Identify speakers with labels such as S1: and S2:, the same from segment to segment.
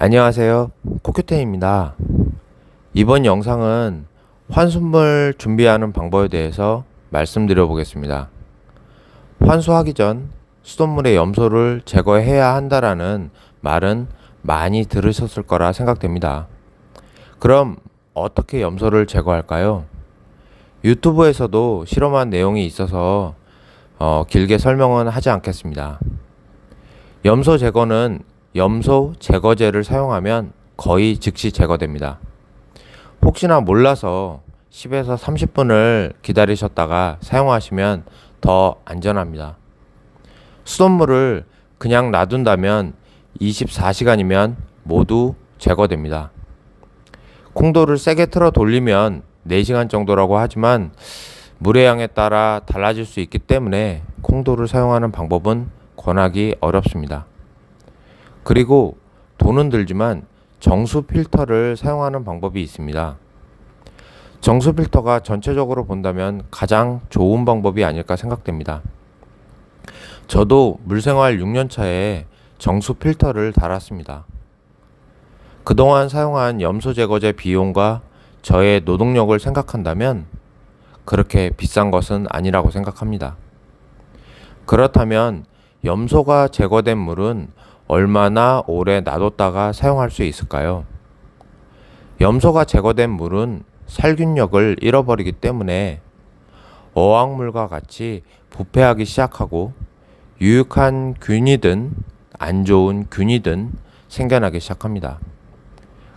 S1: 안녕하세요. 코큐텐입니다. 이번 영상은 환수물 준비하는 방법에 대해서 말씀드려 보겠습니다. 환수하기 전 수돗물의 염소를 제거해야 한다라는 말은 많이 들으셨을 거라 생각됩니다. 그럼 어떻게 염소를 제거할까요? 유튜브에서도 실험한 내용이 있어서 길게 설명은 하지 않겠습니다. 염소 제거는 염소 제거제를 사용하면 거의 즉시 제거됩니다. 혹시나 몰라서 10에서 30분을 기다리셨다가 사용하시면 더 안전합니다. 수돗물을 그냥 놔둔다면 24시간이면 모두 제거됩니다. 콩도를 세게 틀어 돌리면 4시간 정도라고 하지만 물의 양에 따라 달라질 수 있기 때문에 콩도를 사용하는 방법은 권하기 어렵습니다. 그리고 돈은 들지만 정수 필터를 사용하는 방법이 있습니다. 정수 필터가 전체적으로 본다면 가장 좋은 방법이 아닐까 생각됩니다. 저도 물생활 6년 차에 정수 필터를 달았습니다. 그동안 사용한 염소 제거제 비용과 저의 노동력을 생각한다면 그렇게 비싼 것은 아니라고 생각합니다. 그렇다면 염소가 제거된 물은 얼마나 오래 놔뒀다가 사용할 수 있을까요? 염소가 제거된 물은 살균력을 잃어버리기 때문에 어항물과 같이 부패하기 시작하고 유익한 균이든 안 좋은 균이든 생겨나기 시작합니다.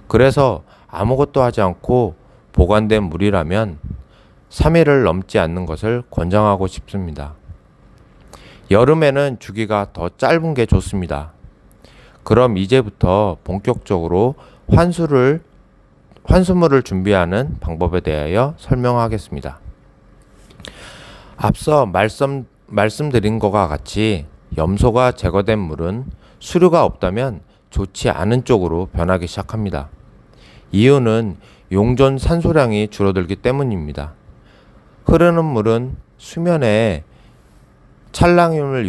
S1: 그래서 아무것도 하지 않고 보관된 물이라면 3일을 넘지 않는 것을 권장하고 싶습니다. 여름에는 주기가 더 짧은 게 좋습니다. 그럼 이제부터 본격적으로 환수물을 준비하는 방법에 대하여 설명하겠습니다. 앞서 말씀드린 것과 같이 염소가 제거된 물은 수류가 없다면 좋지 않은 쪽으로 변하기 시작합니다. 이유는 용존 산소량이 줄어들기 때문입니다. 흐르는 물은 수면에 찰랑임으로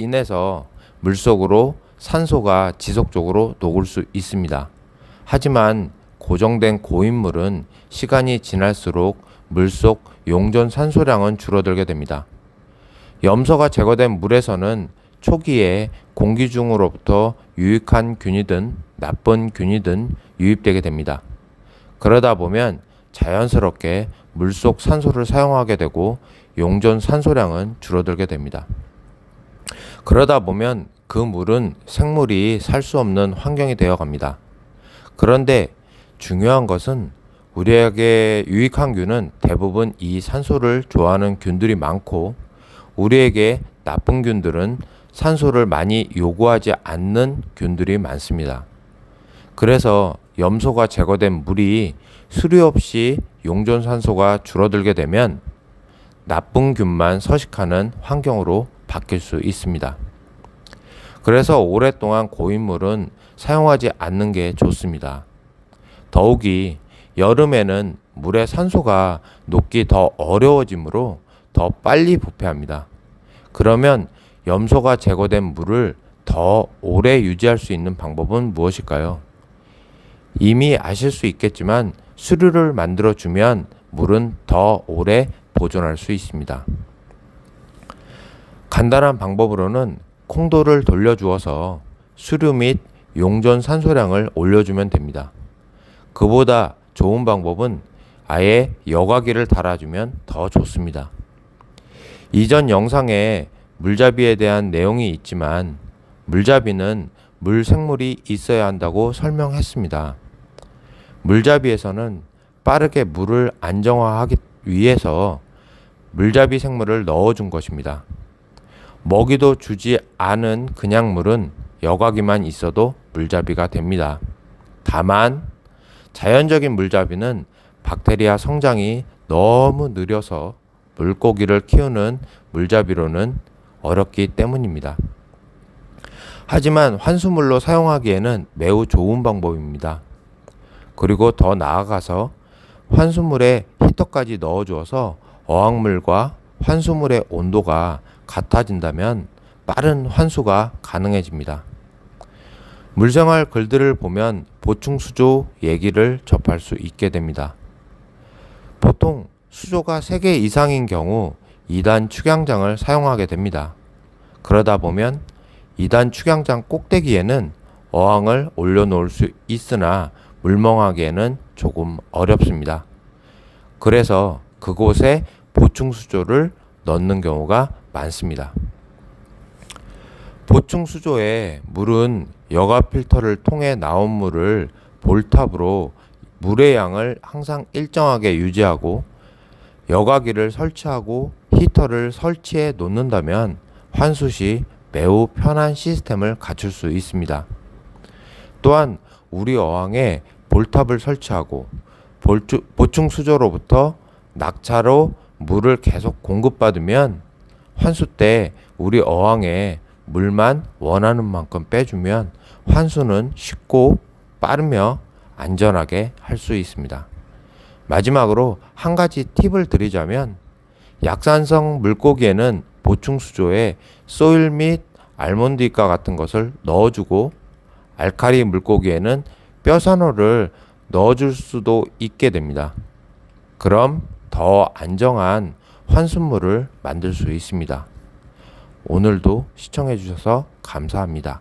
S1: 인해서 물속으로 산소가 지속적으로 녹을 수 있습니다. 하지만 고정된 고인물은 시간이 지날수록 물속 용존 산소량은 줄어들게 됩니다. 염소가 제거된 물에서는 초기에 공기 중으로부터 유익한 균이든 나쁜 균이든 유입되게 됩니다. 그러다 보면 자연스럽게 물속 산소를 사용하게 되고 용존 산소량은 줄어들게 됩니다. 그러다 보면 그 물은 생물이 살 수 없는 환경이 되어 갑니다. 그런데 중요한 것은 우리에게 유익한 균은 대부분 이 산소를 좋아하는 균들이 많고 우리에게 나쁜 균들은 산소를 많이 요구하지 않는 균들이 많습니다. 그래서 염소가 제거된 물이 수류 없이 용존 산소가 줄어들게 되면 나쁜 균만 서식하는 환경으로 바뀔 수 있습니다. 그래서 오랫동안 고인물은 사용하지 않는 게 좋습니다. 더욱이 여름에는 물의 산소가 녹기 더 어려워지므로 더 빨리 부패합니다. 그러면 염소가 제거된 물을 더 오래 유지할 수 있는 방법은 무엇일까요? 이미 아실 수 있겠지만 수류를 만들어주면 물은 더 오래 보존할 수 있습니다. 간단한 방법으로는 콩도를 돌려주어서 수류 및 용존 산소량을 올려주면 됩니다. 그보다 좋은 방법은 아예 여과기를 달아주면 더 좋습니다. 이전 영상에 물잡이에 대한 내용이 있지만 물잡이는 물 생물이 있어야 한다고 설명했습니다. 물잡이에서는 빠르게 물을 안정화하기 위해서 물잡이 생물을 넣어준 것입니다. 먹이도 주지 않은 그냥 물은 여과기만 있어도 물잡이가 됩니다. 다만 자연적인 물잡이는 박테리아 성장이 너무 느려서 물고기를 키우는 물잡이로는 어렵기 때문입니다. 하지만 환수물로 사용하기에는 매우 좋은 방법입니다. 그리고 더 나아가서 환수물에 히터까지 넣어주어서 어항물과 환수물의 온도가 같아진다면 빠른 환수가 가능해집니다. 물생활 글들을 보면 보충수조 얘기를 접할 수 있게 됩니다. 보통 수조가 3개 이상인 경우 2단 축양장을 사용하게 됩니다. 그러다 보면 2단 축양장 꼭대기에는 어항을 올려놓을 수 있으나 물멍하기에는 조금 어렵습니다. 그래서 그곳에 보충수조를 넣는 경우가 많습니다. 보충수조에 물은 여가 필터를 통해 나온 물을 볼탑으로 물의 양을 항상 일정하게 유지하고 여과기를 설치하고 히터를 설치해 놓는다면 환수 시 매우 편한 시스템을 갖출 수 있습니다. 또한 우리 어항에 볼탑을 설치하고 보충수조로부터 낙차로 물을 계속 공급받으면 환수 때 우리 어항에 물만 원하는 만큼 빼주면 환수는 쉽고 빠르며 안전하게 할 수 있습니다. 마지막으로 한 가지 팁을 드리자면 약산성 물고기에는 보충수조에 소일 및 알몬드잎과 같은 것을 넣어주고 알칼리 물고기에는 뼈산호를 넣어줄 수도 있게 됩니다. 그럼 더 안정한 환수물을 만들 수 있습니다. 오늘도 시청해 주셔서 감사합니다.